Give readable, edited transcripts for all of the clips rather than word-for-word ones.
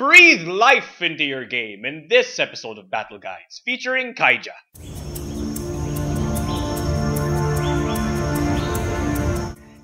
Breathe life into your game in this episode of Battle Guides featuring Kajia.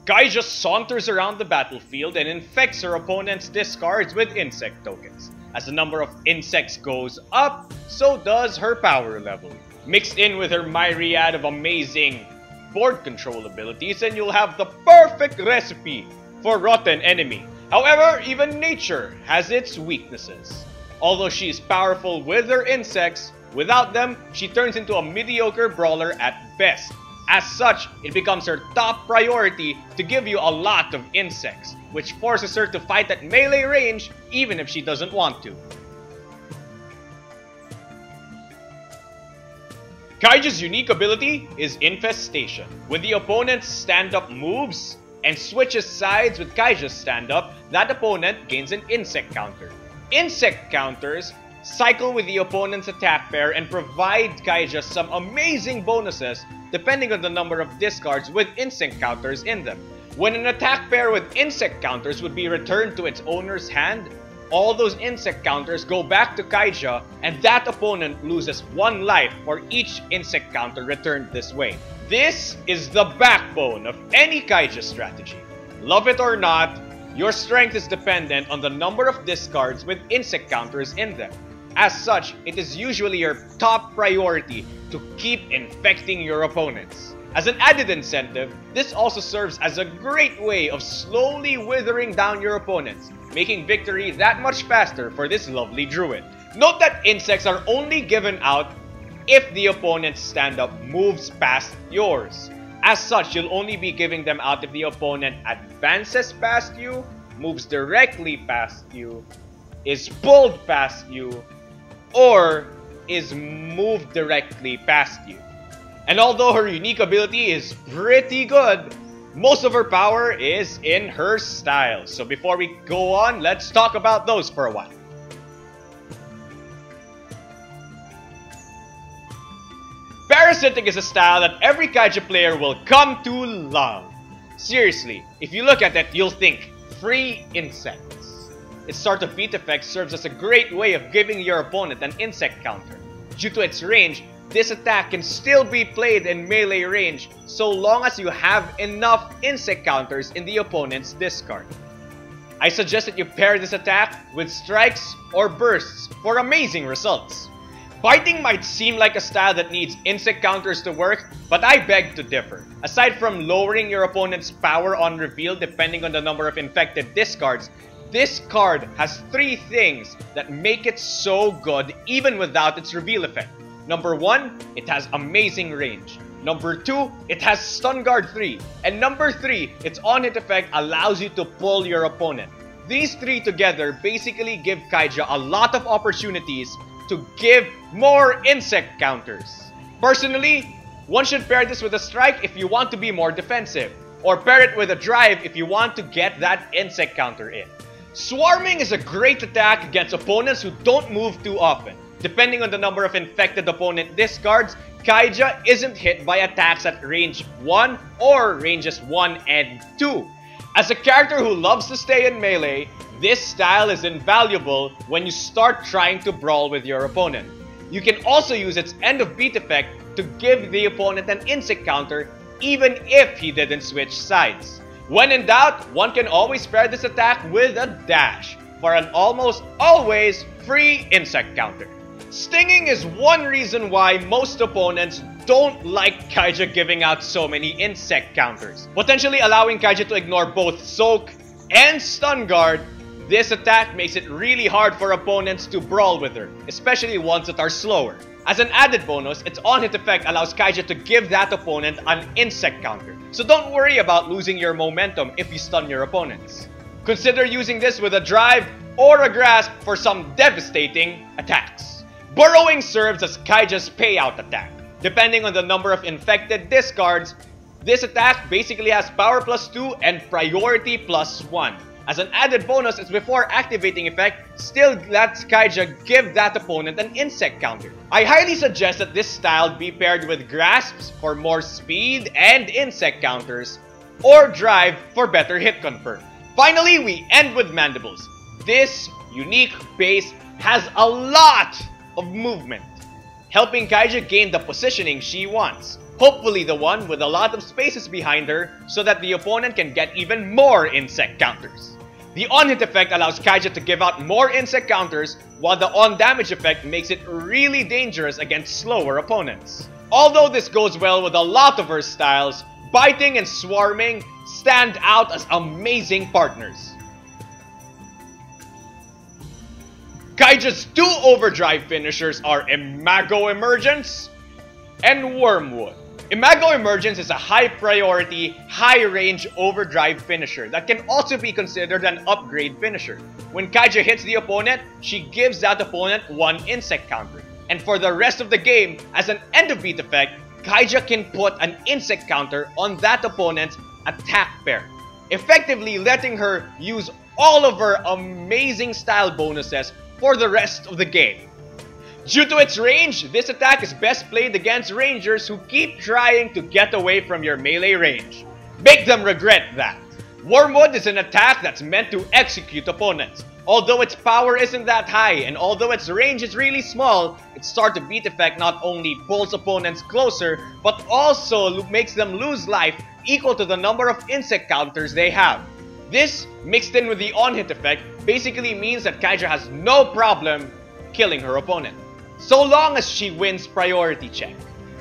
Kajia saunters around the battlefield and infects her opponent's discards with insect tokens. As the number of insects goes up, so does her power level. Mixed in with her myriad of amazing board control abilities, and you'll have the perfect recipe for rotten enemy. However, even nature has its weaknesses. Although she is powerful with her insects, without them, she turns into a mediocre brawler at best. As such, it becomes her top priority to give you a lot of insects, which forces her to fight at melee range even if she doesn't want to. Kajia's unique ability is Infestation. When the opponent's stand-up moves and switches sides with Kajia's stand-up, that opponent gains an insect counter. Insect counters cycle with the opponent's attack pair and provide Kajia some amazing bonuses depending on the number of discards with insect counters in them. When an attack pair with insect counters would be returned to its owner's hand, all those insect counters go back to Kajia, and that opponent loses 1 life for each insect counter returned this way. This is the backbone of any Kajia strategy. Love it or not, your strength is dependent on the number of discards with insect counters in them. As such, it is usually your top priority to keep infecting your opponents. As an added incentive, this also serves as a great way of slowly withering down your opponents, making victory that much faster for this lovely druid. Note that insects are only given out if the opponent's stand-up moves past yours. As such, you'll only be giving them out if the opponent advances past you, moves directly past you, is pulled past you, or is moved directly past you. And although her unique ability is pretty good, most of her power is in her style. So before we go on, let's talk about those for a while. Parasitic is a style that every Kajia player will come to love. Seriously, if you look at it, you'll think, free insects. Its sort of beat effect serves as a great way of giving your opponent an insect counter. Due to its range, this attack can still be played in melee range so long as you have enough insect counters in the opponent's discard. I suggest that you pair this attack with strikes or bursts for amazing results. Biting might seem like a style that needs insect counters to work, but I beg to differ. Aside from lowering your opponent's power on reveal depending on the number of infected discards, this card has 3 things that make it so good even without its reveal effect. Number 1, it has amazing range. Number 2, it has Stun Guard 3. And number 3, its on-hit effect allows you to pull your opponent. These 3 together basically give Kajia a lot of opportunities to give more insect counters. Personally, one should pair this with a strike if you want to be more defensive, or pair it with a drive if you want to get that insect counter in. Swarming is a great attack against opponents who don't move too often. Depending on the number of infected opponent discards, Kajia isn't hit by attacks at range 1 or ranges 1 and 2. As a character who loves to stay in melee, this style is invaluable when you start trying to brawl with your opponent. You can also use its end of beat effect to give the opponent an insect counter even if he didn't switch sides. When in doubt, one can always pair this attack with a dash for an almost always free insect counter. Stinging is one reason why most opponents don't like Kajia giving out so many insect counters. Potentially allowing Kajia to ignore both Soak and Stun Guard, this attack makes it really hard for opponents to brawl with her, especially ones that are slower. As an added bonus, its on-hit effect allows Kajia to give that opponent an insect counter. So don't worry about losing your momentum if you stun your opponents. Consider using this with a drive or a grasp for some devastating attacks. Burrowing serves as Kajia's payout attack. Depending on the number of infected discards, this attack basically has power +2 and priority +1. As an added bonus, its before activating effect still lets Kajia give that opponent an insect counter. I highly suggest that this style be paired with grasps for more speed and insect counters, or drive for better hit confirm. Finally, we end with mandibles. This unique base has a lot of movement, helping Kajia gain the positioning she wants. Hopefully the one with a lot of spaces behind her so that the opponent can get even more insect counters. The on-hit effect allows Kajia to give out more insect counters, while the on-damage effect makes it really dangerous against slower opponents. Although this goes well with a lot of her styles, biting and swarming stand out as amazing partners. Kajia's two overdrive finishers are Imago Emergence and Wormwood. Imago Emergence is a high-priority, high-range overdrive finisher that can also be considered an upgrade finisher. When Kajia hits the opponent, she gives that opponent one insect counter. And for the rest of the game, as an end-of-beat effect, Kajia can put an insect counter on that opponent's attack pair, effectively letting her use all of her amazing style bonuses for the rest of the game. Due to its range, this attack is best played against rangers who keep trying to get away from your melee range. Make them regret that. Wormwood is an attack that's meant to execute opponents. Although its power isn't that high, and although its range is really small, its start-to-beat effect not only pulls opponents closer, but also makes them lose life equal to the number of insect counters they have. This, mixed in with the on-hit effect, basically means that Kajia has no problem killing her opponent, so long as she wins priority check.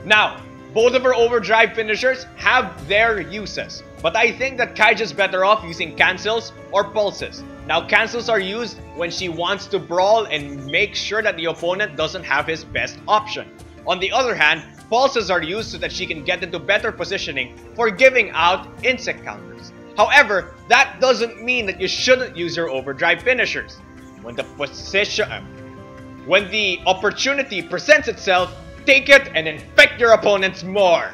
Now, both of her overdrive finishers have their uses, but I think that Kajia's better off using cancels or pulses. Now, cancels are used when she wants to brawl and make sure that the opponent doesn't have his best option. On the other hand, pulses are used so that she can get into better positioning for giving out insect counters. However, that doesn't mean that you shouldn't use your overdrive finishers. When the opportunity presents itself, take it and infect your opponents more.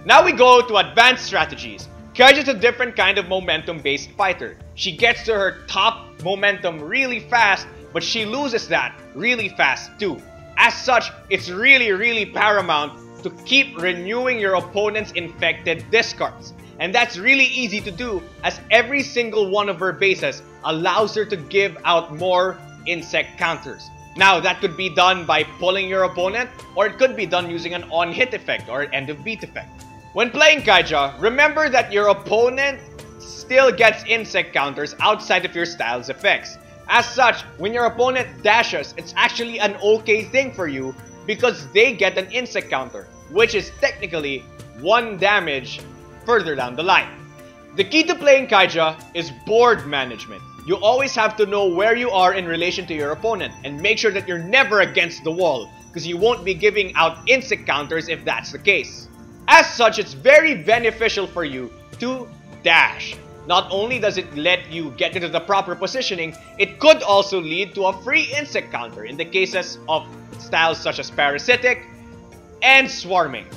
Now we go to advanced strategies. Kajia is a different kind of momentum-based fighter. She gets to her top momentum really fast, but she loses that really fast too. As such, it's really paramount to keep renewing your opponent's infected discards. And that's really easy to do, as every single one of her bases allows her to give out more insect counters. Now, that could be done by pulling your opponent, or it could be done using an on-hit effect or an end-of-beat effect. When playing Kajia, remember that your opponent still gets insect counters outside of your style's effects. As such, when your opponent dashes, it's actually an okay thing for you because they get an insect counter, which is technically 1 damage further down the line. The key to playing Kajia is board management. You always have to know where you are in relation to your opponent and make sure that you're never against the wall, because you won't be giving out insect counters if that's the case. As such, it's very beneficial for you to dash. Not only does it let you get into the proper positioning, it could also lead to a free insect counter in the cases of styles such as parasitic and swarming.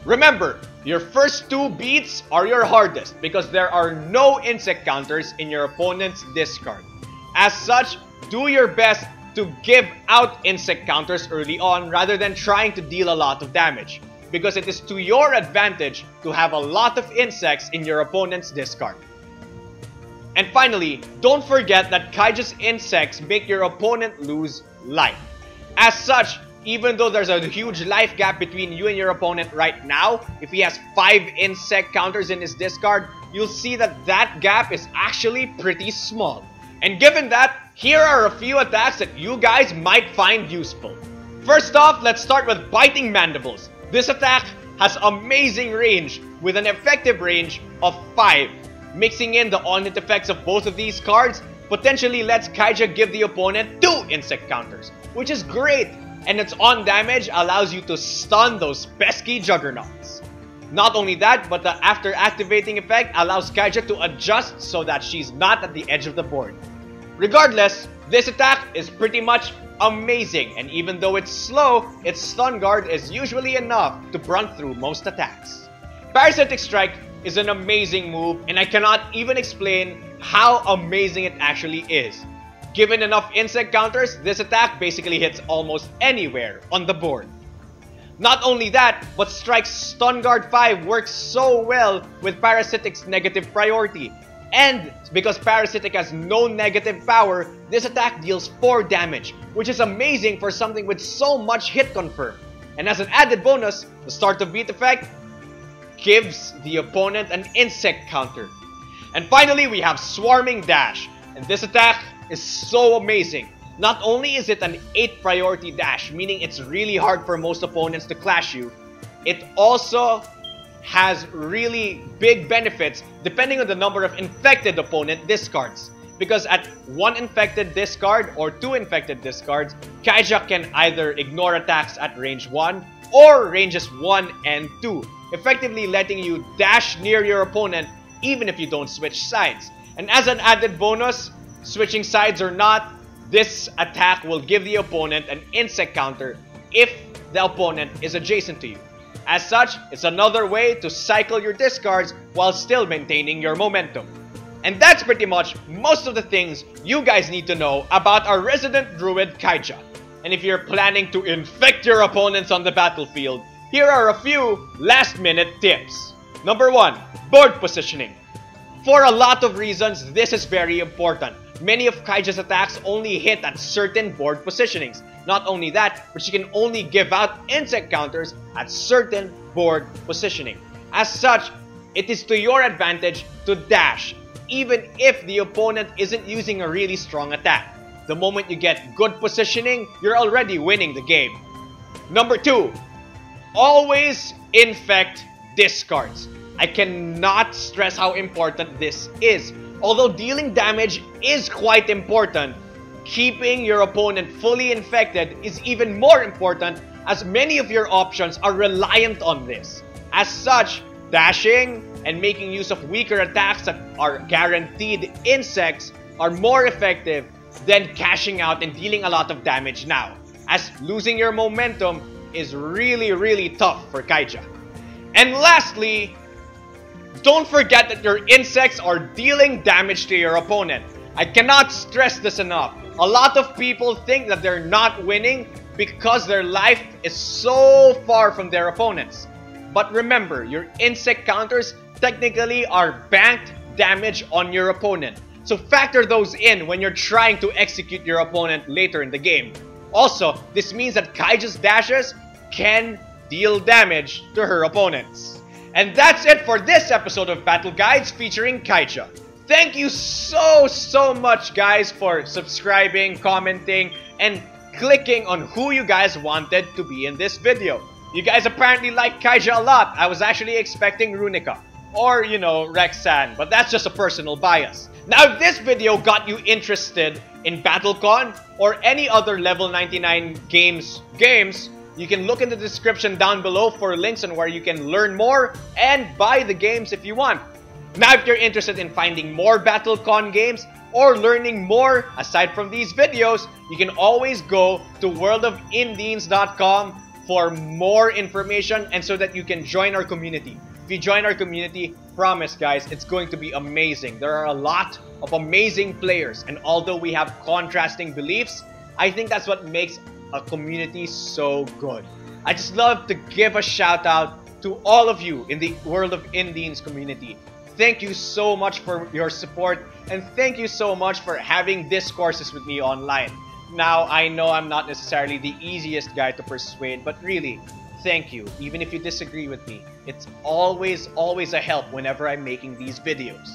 Remember, your first 2 beats are your hardest because there are no insect counters in your opponent's discard. As such, do your best to give out insect counters early on rather than trying to deal a lot of damage, because it is to your advantage to have a lot of insects in your opponent's discard. And finally, don't forget that Kajia's insects make your opponent lose life. As such, even though there's a huge life gap between you and your opponent right now, if he has 5 insect counters in his discard, you'll see that that gap is actually pretty small. And given that, here are a few attacks that you guys might find useful. First off, let's start with Biting Mandibles. This attack has amazing range with an effective range of 5. Mixing in the on-hit effects of both of these cards potentially lets Kajia give the opponent 2 insect counters, which is great. And its on damage allows you to stun those pesky juggernauts. Not only that, but the after activating effect allows Kajia to adjust so that she's not at the edge of the board. Regardless, this attack is pretty much amazing, and even though it's slow, its stun guard is usually enough to brunt through most attacks. Parasitic Strike is an amazing move, and I cannot even explain how amazing it actually is. Given enough insect counters, this attack basically hits almost anywhere on the board. Not only that, but Strike's Stun Guard 5 works so well with Parasitic's negative priority. And because Parasitic has no negative power, this attack deals 4 damage, which is amazing for something with so much hit confirm. And as an added bonus, the start of beat effect gives the opponent an insect counter. And finally, we have Swarming Dash, and this attack is so amazing. Not only is it an 8 priority dash, meaning it's really hard for most opponents to clash you, it also has really big benefits depending on the number of infected opponent discards. Because at 1 infected discard or 2 infected discards, Kajia can either ignore attacks at range 1 or ranges 1 and 2, effectively letting you dash near your opponent even if you don't switch sides. And as an added bonus, switching sides or not, this attack will give the opponent an insect counter if the opponent is adjacent to you. As such, it's another way to cycle your discards while still maintaining your momentum. And that's pretty much most of the things you guys need to know about our resident druid Kajia. And if you're planning to infect your opponents on the battlefield, here are a few last minute tips. Number 1, board positioning. For a lot of reasons, this is very important. Many of Kajia's attacks only hit at certain board positionings. Not only that, but she can only give out insect counters at certain board positioning. As such, it is to your advantage to dash, even if the opponent isn't using a really strong attack. The moment you get good positioning, you're already winning the game. Number 2, always infect discards. I cannot stress how important this is. Although dealing damage is quite important, keeping your opponent fully infected is even more important as many of your options are reliant on this. As such, dashing and making use of weaker attacks that are guaranteed insects are more effective than cashing out and dealing a lot of damage now, as losing your momentum is really tough for Kajia. And lastly, don't forget that your insects are dealing damage to your opponent. I cannot stress this enough. A lot of people think that they're not winning because their life is so far from their opponents. But remember, your insect counters technically are banked damage on your opponent. So factor those in when you're trying to execute your opponent later in the game. Also, this means that Kajia's dashes can deal damage to her opponents. And that's it for this episode of Battle Guides featuring Kajia. Thank you so much guys for subscribing, commenting, and clicking on who you guys wanted to be in this video. You guys apparently like Kajia a lot. I was actually expecting Runica or, you know, Rexan, but that's just a personal bias. Now, if this video got you interested in BattleCON or any other level 99 games, you can look in the description down below for links on where you can learn more and buy the games if you want. Now, if you're interested in finding more BattleCON games or learning more aside from these videos, you can always go to worldofindines.com for more information and so that you can join our community. If you join our community, promise guys, it's going to be amazing. There are a lot of amazing players, and although we have contrasting beliefs, I think that's what makes a community so good. I just love to give a shout out to all of you in the World of Indines community. Thank you so much for your support, and thank you so much for having discourses with me online. Now, I know I'm not necessarily the easiest guy to persuade, but really, thank you. Even if you disagree with me, it's always a help whenever I'm making these videos.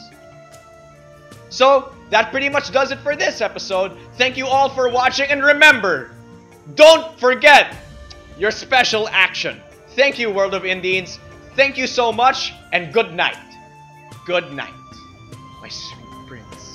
So, that pretty much does it for this episode. Thank you all for watching, and remember, don't forget your special action. Thank you, World of Indines. Thank you so much, and good night. Good night, my sweet prince.